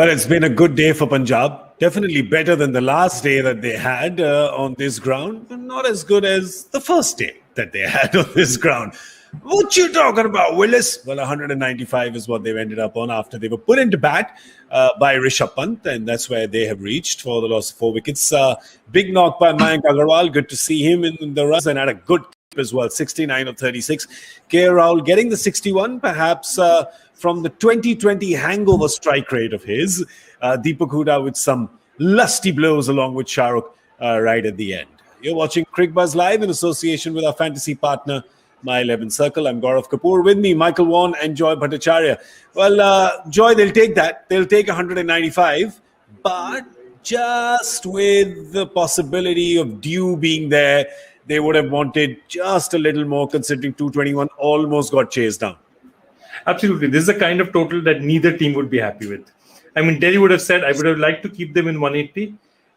Well, it's been a good day for Punjab. Definitely better than the last day that they had on this ground, but not as good as the first day that they had on this ground. What you talking about, Willis? Well, 195 is what they've ended up on after they were put into bat by Rishabh Pant, and that's where they have reached for the loss of 4 wickets. Big knock by Mayank Agarwal. Good to see him in the runs and had a good keep as well, 69 of 36. Rahul getting the 61, perhaps from the 2020 hangover strike rate of his. Deepak Hooda with some lusty blows along with Shahrukh right at the end. You're watching Cricbuzz live in association with our fantasy partner, My 11 Circle. I'm Gaurav Kapur. With me, Michael Vaughan and Joy Bhattacharjya. Well, Joy, they'll take that. They'll take 195, but just with the possibility of Dew being there, they would have wanted just a little more, considering 221 almost got chased down. Absolutely. This is the kind of total that neither team would be happy with. I mean, Delhi would have said, I would have liked to keep them in 180.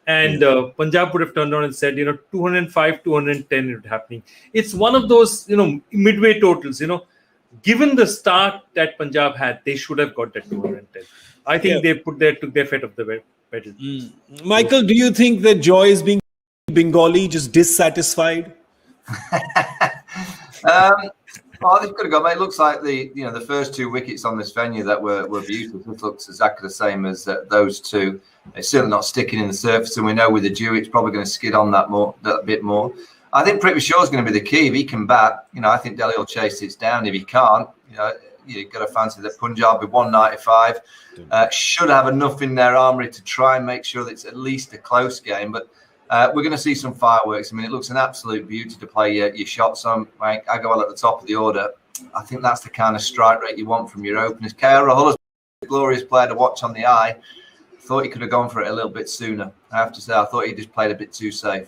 And Punjab would have turned around and said, 205, 210 is happening. It's one of those, midway totals, given the start that Punjab had, they should have got that 210. I think they took their foot off the pedal. Michael, do you think that Joy is being Bengali, just dissatisfied? They've got to go, mate. It looks like the first 2 wickets on this venue that were beautiful. It looks exactly the same as those two. It's certainly not sticking in the surface, and we know with the dew, it's probably going to skid on that bit more. I think Prithvi Shaw is going to be the key. If he can bat, I think Delhi will chase it down. If he can't, you've got to fancy that Punjab with 195 should have enough in their armoury to try and make sure that it's at least a close game. But we're going to see some fireworks. I mean, it looks an absolute beauty to play your shots on. Right? I go at the top of the order. I think that's the kind of strike rate you want from your openers. Rahul is a glorious player to watch on the eye. Thought he could have gone for it a little bit sooner. I have to say, I thought he just played a bit too safe.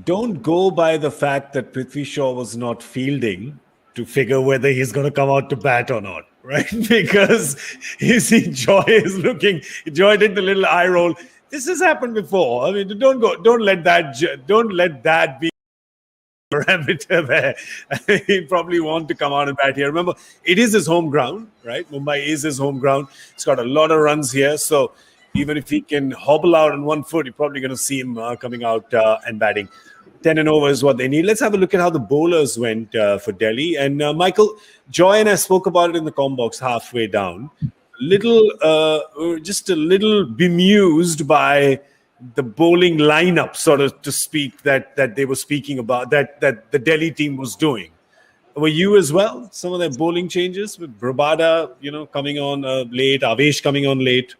Don't go by the fact that Prithvi Shaw was not fielding to figure whether he's going to come out to bat or not, right? Because you see, Joy did the little eye roll. This has happened before. I mean, don't let that be a parameter there. He probably want to come out and bat here. Remember, it is his home ground, right? Mumbai is his home ground. It's got a lot of runs here, so even if he can hobble out on 1 foot, you're probably going to see him coming out and batting. 10 and over is what they need. Let's have a look at how the bowlers went for Delhi. And Michael, Joy and I spoke about it in the comm box halfway down. Just a little bemused by the bowling lineup, sort of to speak, that they were speaking about, that the Delhi team was doing. Were you as well? Some of their bowling changes with Rabada, coming on late, Avesh coming on late.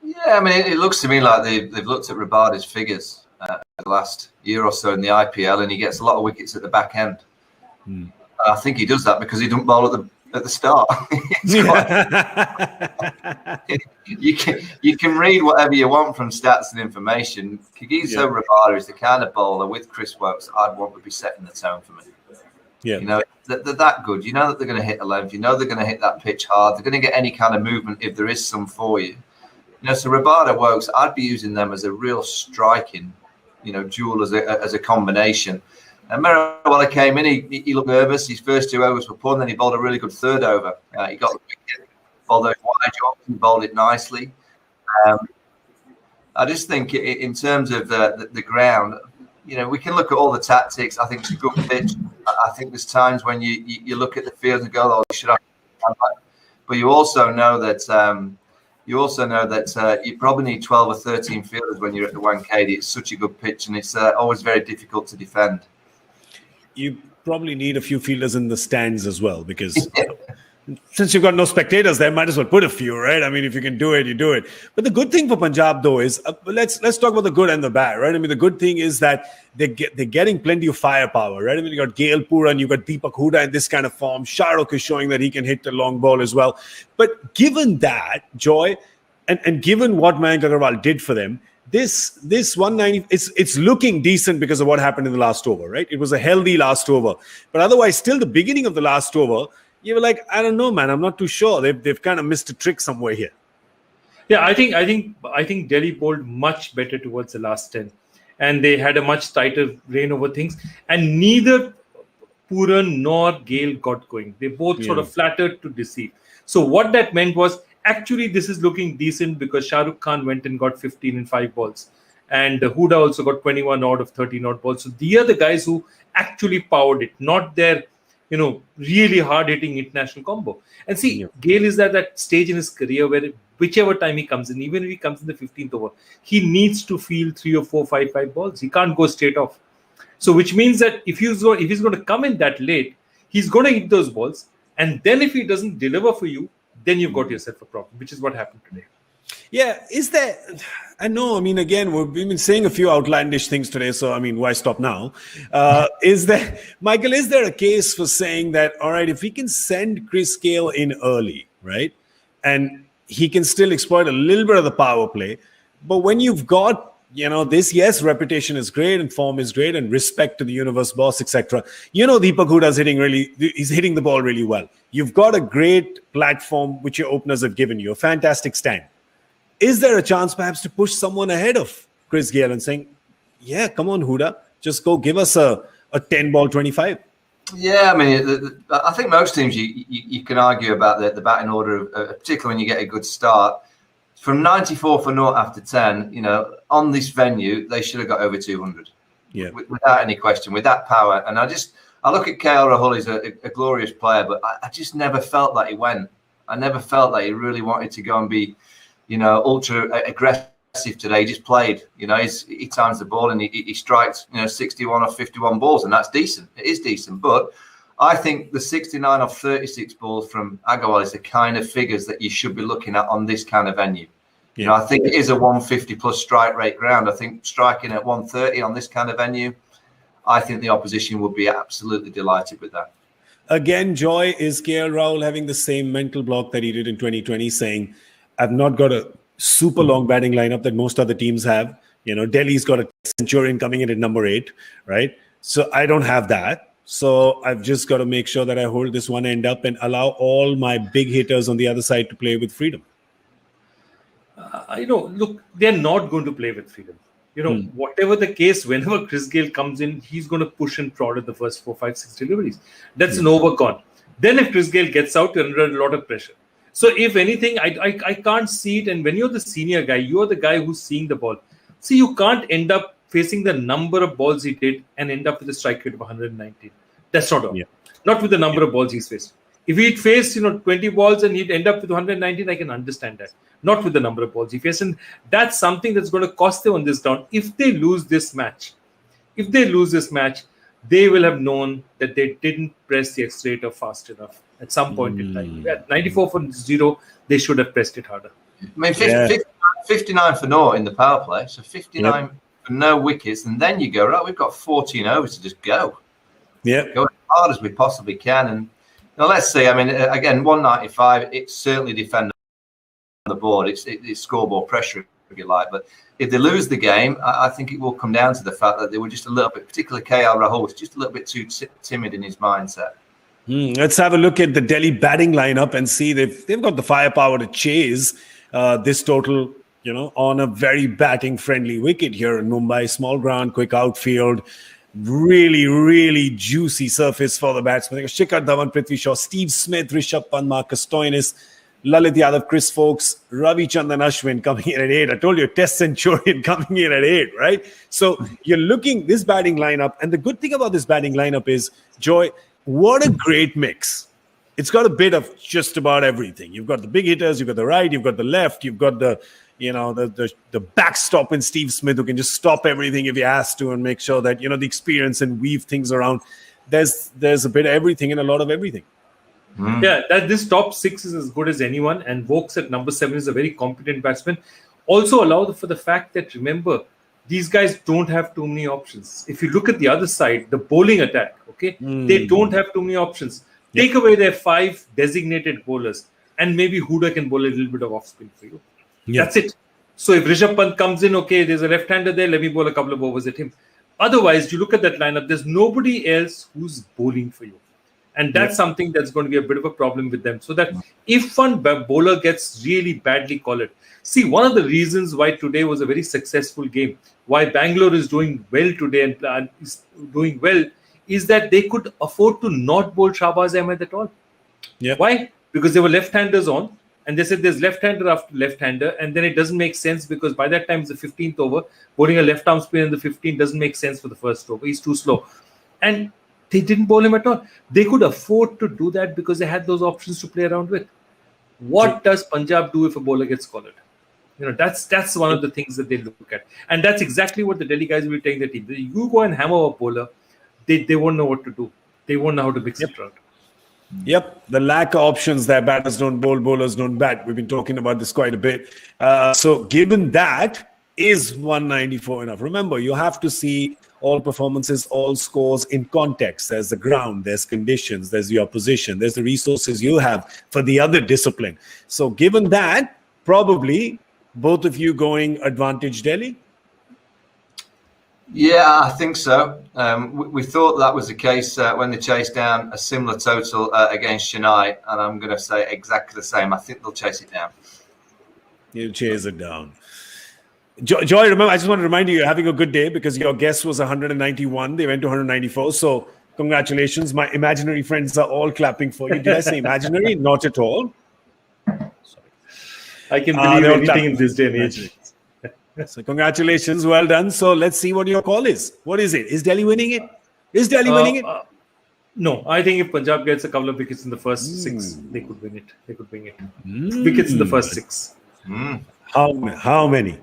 Yeah, I mean, it looks to me like they've looked at Rabada's figures the last year or so in the IPL, and he gets a lot of wickets at the back end. I think he does that because he doesn't bowl at the start. You can read whatever you want from stats and information. Kagiso Rabada is the kind of bowler with Chris Woakes I'd want to be setting the tone for me. Yeah, they're that good. You know that they're going to hit a length. You know they're going to hit that pitch hard. They're going to get any kind of movement if there is some for you. So Rabada Woakes, I'd be using them as a real striking, duel as a combination. And Merriweather came in, he looked nervous. His first 2 overs were poor, and then he bowled a really good third over. He got the wicket, bowled those wide jobs, and bowled it nicely. I just think in terms of the ground, we can look at all the tactics. I think it's a good pitch. I think there's times when you look at the field and go, oh, you should have. But you also know that you probably need 12 or 13 fielders when you're at the Wankhede. It's such a good pitch, and it's always very difficult to defend. You probably need a few fielders in the stands as well, because since you've got no spectators there, might as well put a few, right? I mean, if you can do it, you do it. But the good thing for Punjab, though, is let's talk about the good and the bad, right? I mean, the good thing is that they're getting plenty of firepower, right? I mean, you got Gail Pura and you got Deepak Hooda in this kind of form. Shahrukh is showing that he can hit the long ball as well. But given that, Joy, and given what Mayank Agarwal did for them, this 190, it's looking decent because of what happened in the last over, right? It was a healthy last over. But otherwise, still the beginning of the last over, you were like, I don't know, man. I'm not too sure. They've kind of missed a trick somewhere here. Yeah, I think Delhi bowled much better towards the last 10, and they had a much tighter reign over things. And neither Puran nor Gale got going. They both sort of flattered to deceive. So what that meant was Actually, this is looking decent because Shahrukh Khan went and got 15 in 5 balls. And Hooda also got 21 out of 13 odd balls. So they are the guys who actually powered it, not their, really hard-hitting international combo. And see, Gale is at that stage in his career where whichever time he comes in, even if he comes in the 15th over, he needs to feel 3 or 4, 5 balls. He can't go straight off. So which means that if he's going to come in that late, he's going to hit those balls. And then if he doesn't deliver for you, then you've got yourself a problem, which is what happened today. Yeah, is there... I know, again, we've been saying a few outlandish things today, so, why stop now? Michael, is there a case for saying that, all right, if we can send Chris Gayle in early, right, and he can still exploit a little bit of the power play, but when you've got, this, reputation is great and form is great and respect to the universe boss, etc. Deepak Hooda's he's hitting the ball really well. You've got a great platform which your openers have given you, a fantastic stand. Is there a chance perhaps to push someone ahead of Chris Gayle and saying, yeah, come on, Hooda, just go give us a 10-ball 25? Yeah, I think most teams you can argue about the batting order, particularly when you get a good start. From 94 for naught after 10, on this venue, they should have got over 200. Yeah. Without any question, with that power. And I look at KL Rahul, he's a glorious player, but I just never felt that he went. I never felt that he really wanted to go and be, ultra aggressive today. He just played, he times the ball and he strikes, 61 or 51 balls, and that's decent. It is decent. But I think the 69 off 36 balls from Agarwal is the kind of figures that you should be looking at on this kind of venue. Yeah. I think it is a 150 plus strike rate ground. I think striking at 130 on this kind of venue, I think the opposition would be absolutely delighted with that. Again, Joy, is KL Rahul having the same mental block that he did in 2020, saying, I've not got a super long batting lineup that most other teams have. Delhi's got a Centurion coming in at number 8, right? So I don't have that. So I've just got to make sure that I hold this one end up and allow all my big hitters on the other side to play with freedom. Look, they're not going to play with freedom. Whatever the case, whenever Chris Gayle comes in, he's going to push and prod at the first 4, 5, 6 deliveries. That's an overgone. Then if Chris Gayle gets out, you're under a lot of pressure. So if anything, I can't see it. And when you're the senior guy, you're the guy who's seeing the ball. See, you can't end up facing the number of balls he did and end up with a strike rate of 119. That's not all. Yeah. Not with the number of balls he's faced. If he'd faced 20 balls and he'd end up with 119, I can understand that. Not with the number of balls he faced. And that's something that's going to cost them on this ground. If they lose this match, they will have known that they didn't press the accelerator fast enough at some point in time. At 94 for 0, they should have pressed it harder. 59 for naught in the power play, so 59 for no wickets, and then you go, right, we've got 14 overs to just go. Yeah. Go as hard as we possibly can. And let's see, again, 195, it's certainly defend on the board. It's scoreboard pressure, if you like. But if they lose the game, I think it will come down to the fact that they were just a little bit, particularly KL Rahul, was just a little bit too timid in his mindset. Let's have a look at the Delhi batting lineup and see they've got the firepower to chase this total, on a very batting-friendly wicket here in Mumbai. Small ground, quick outfield, really, really juicy surface for the batsmen. Shikhar Dhawan, Prithvi Shaw, Steve Smith, Rishabh Pant, Marcus Stoinis, Lalit Yadav, Chris Folks, Ravi Chandran Ashwin coming in at 8. I told you, Test Centurion coming in at 8, right? So you're looking this batting lineup, and the good thing about this batting lineup is, Joy, what a great mix. It's got a bit of just about everything. You've got the big hitters, you've got the right, you've got the left, you've got the backstop in Steve Smith who can just stop everything if he has to and make sure that, the experience and weave things around. There's a bit of everything and a lot of everything. Yeah, this top 6 is as good as anyone, and Vokes at number 7 is a very competent batsman. Also allowed for the fact that, remember, these guys don't have too many options. If you look at the other side, the bowling attack, they don't have too many options. Take away their 5 designated bowlers, and maybe Hooda can bowl a little bit of off spin for you. That's it. So if Rishabh Pant comes in, there's a left-hander there, let me bowl a couple of overs at him. Otherwise, you look at that lineup, there's nobody else who's bowling for you. And that's something that's going to be a bit of a problem with them. So that if one bowler gets really badly collared, see, one of the reasons why today was a very successful game, why Bangalore is doing well today and is doing well, is that they could afford to not bowl Shahbaz Ahmed at all. Yeah. Why? Because there were left-handers on. And they said there's left-hander after left-hander, and then it doesn't make sense because by that time it's the 15th over. Bowling a left-arm spin in the 15th doesn't make sense for the first over. He's too slow. And they didn't bowl him at all. They could afford to do that because they had those options to play around with. What does Punjab do if a bowler gets collared? That's one of the things that they look at. And that's exactly what the Delhi guys will be telling their team. You go and hammer a bowler, they won't know what to do. They won't know how to mix it around. Yep, the lack of options there. Batters don't bowl, bowlers don't bat. We've been talking about this quite a bit. So given that, is 194 enough? Remember, you have to see all performances, all scores in context. There's the ground, there's conditions, there's your position, there's the resources you have for the other discipline. So given that, probably both of you going advantage Delhi? Yeah, I think so. We thought that was the case when they chased down a similar total against Chennai, and I'm going to say exactly the same. I think they'll chase it down. You chase it down. Joy, remember, I just want to remind you, you're having a good day because your guess was 191. They went to 194. So congratulations. My imaginary friends are all clapping for you. Did I say imaginary? Not at all. Sorry. I can believe anything in this day and age. So congratulations, well done. So let's see what your call is. What is it? Is Delhi winning it? Is Delhi winning it? No, I think if Punjab gets a couple of wickets in the first 6, they could win it. They could win it. Wickets in the first 6. How many?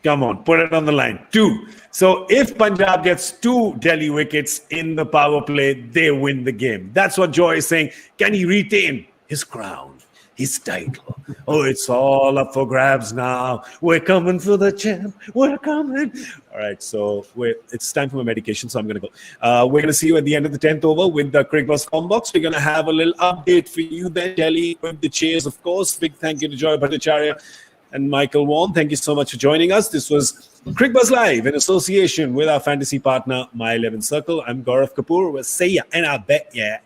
Come on, put it on the line. 2. So if Punjab gets 2 Delhi wickets in the power play, they win the game. That's what Joy is saying. Can he retain his crown? His title. Oh, it's all up for grabs now. We're coming for the champ. We're coming. All right, so it's time for my medication, so I'm going to go. We're going to see you at the end of the 10th over with the Cricbuzz Combox. We're going to have a little update for you then, Delhi, with the cheers, of course. Big thank you to Joy Bhattacharjya and Michael Vaughan. Thank you so much for joining us. This was Cricbuzz Live in association with our fantasy partner, My 11 Circle. I'm Gaurav Kapur. We'll see ya, and I bet ya.